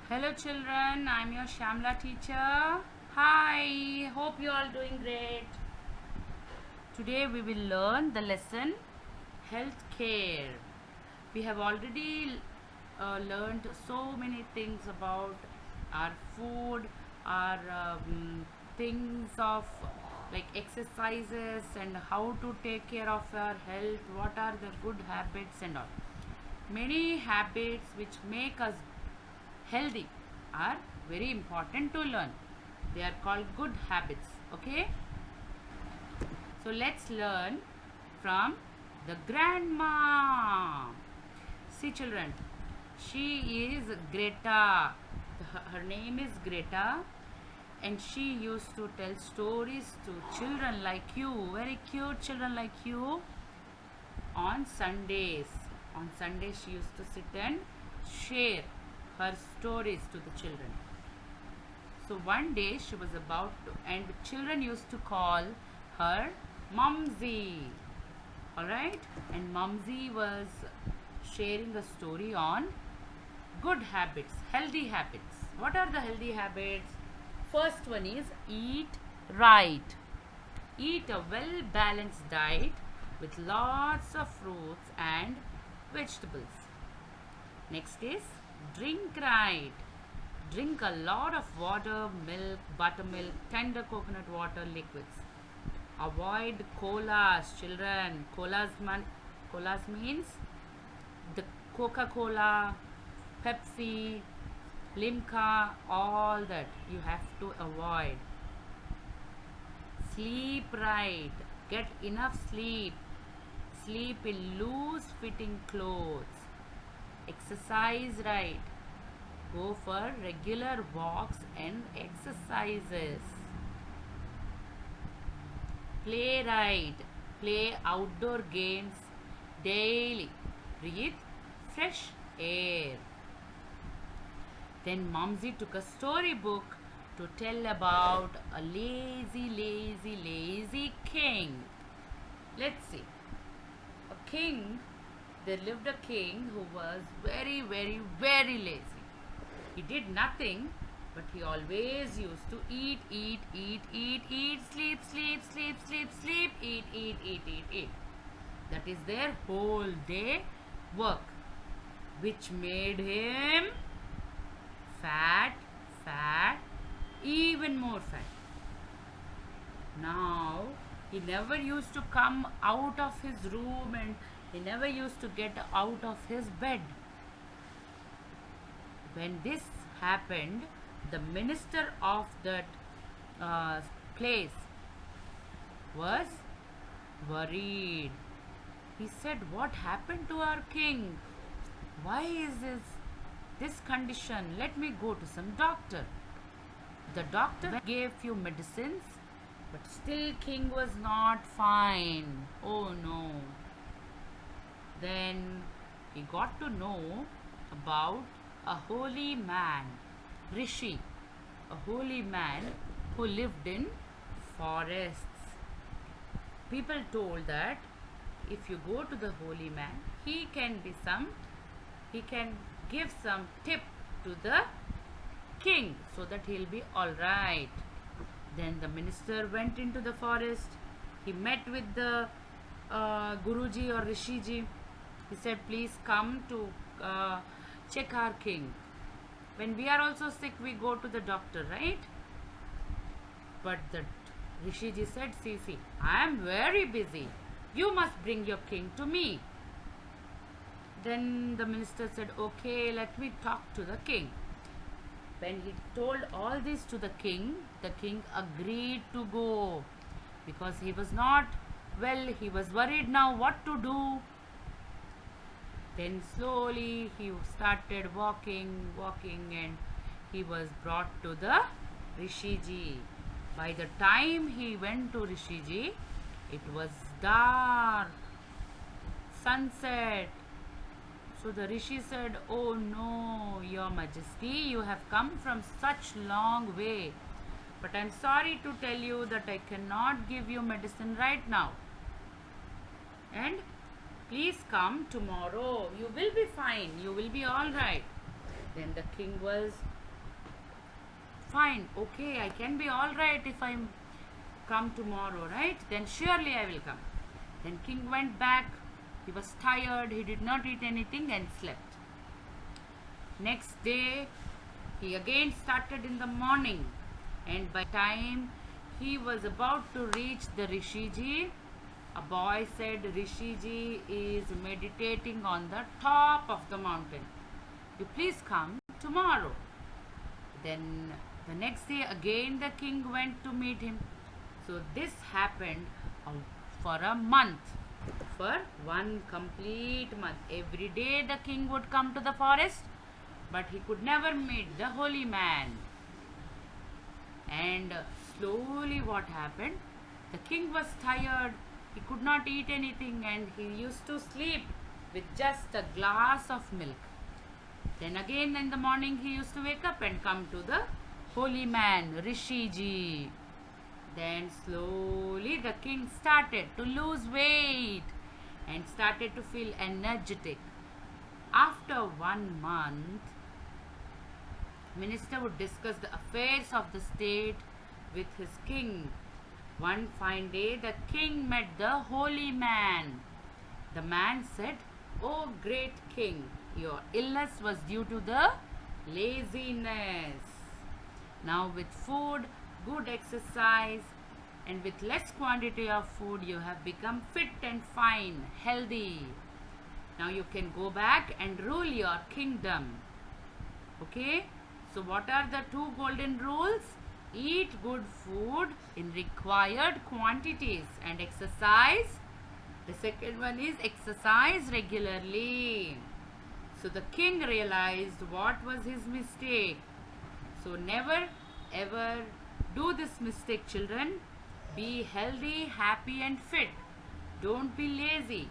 Hello children, I'm your Shamla teacher. Hi, hope you all doing great. Today we will learn the lesson healthcare. We have already learned so many things about our food, our things of like exercises and how to take care of our health, what are the good habits and all. Many habits which make us healthy are very important to learn. They are called good habits. Okay, so let's learn from the grandma. See children, she is Greta. Her name is Greta, and she used to tell stories to children like you, very cute children like you, on Sundays. On Sundays she used to sit and share her stories to the children. So one day she was about to, and children used to call her Mumsy. Alright? And Mumsy was sharing a story on good habits, healthy habits. What are the healthy habits? First one is eat right. Eat a well balanced diet with lots of fruits and vegetables. Next is drink right. Drink a lot of water, milk, buttermilk, tender coconut water, liquids. Avoid colas, children. Colas means the Coca-Cola, Pepsi, Limca, all that you have to avoid. Sleep right. Get enough sleep. Sleep in loose fitting clothes. Exercise right. Go for regular walks and exercises. Play right. Play outdoor games daily. Breathe fresh air. Then Mumsy took a storybook to tell about a lazy king. Let's see. A king, there lived a king who was very lazy. He did nothing, but he always used to eat, sleep, eat. That is their whole day work, which made him fat, even more fat. Now, he never used to come out of his room and he never used to get out of his bed. When this happened, the minister of that place was worried. He said, "What happened to our king? Why is this condition? Let me go to some doctor." The doctor gave few medicines, but still king was not fine. Oh no. Then he got to know about a holy man, Rishi, a holy man who lived in forests. People told that if you go to the holy man, he can give some tip to the king so that he'll be all right. Then the minister went into the forest. He met with the Guruji or Rishiji. He said, "Please come to check our king. When we are also sick, we go to the doctor, right?" But the Rishiji said, see, I am very busy. You must bring your king to me." Then the minister said, "Okay, let me talk to the king." When he told all this to the king agreed to go because he was not well. He was worried now what to do. Then slowly he started walking, and he was brought to the Rishiji. By the time he went to Rishiji, it was dark, sunset. So the Rishi said, "Oh no, your majesty, you have come from such long way. But I'm sorry to tell you that I cannot give you medicine right now. And please come tomorrow. You will be fine. You will be all right." Then the king was fine, okay, I can be all right if I come tomorrow, right? Then surely I will come. Then king went back. He was tired. He did not eat anything and slept. Next day, he again started in the morning, and by the time he was about to reach the Rishiji, a boy said, Rishiji is meditating on the top of the mountain. You please come tomorrow. Then the next day again the king went to meet him. So this happened for a month. For one complete month. Every day the king would come to the forest, but he could never meet the holy man. And slowly what happened? The king was tired. He could not eat anything and he used to sleep with just a glass of milk. Then again in the morning he used to wake up and come to the holy man, Rishiji. Then slowly the king started to lose weight and started to feel energetic. After 1 month, minister would discuss the affairs of the state with his king. One fine day, the king met the holy man. The man said, "Oh great king, your illness was due to the laziness. Now with food, good exercise, and with less quantity of food, you have become fit and fine, healthy. Now you can go back and rule your kingdom." Okay? So what are the 2 golden rules? Eat good food in required quantities and exercise. The second one is exercise regularly. So the king realized what was his mistake. So never ever do this mistake, children. Be healthy, happy and fit. Don't be lazy.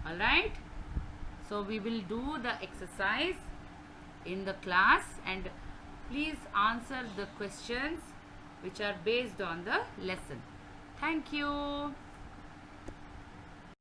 Alright? So we will do the exercise in the class, and please answer the questions which are based on the lesson. Thank you.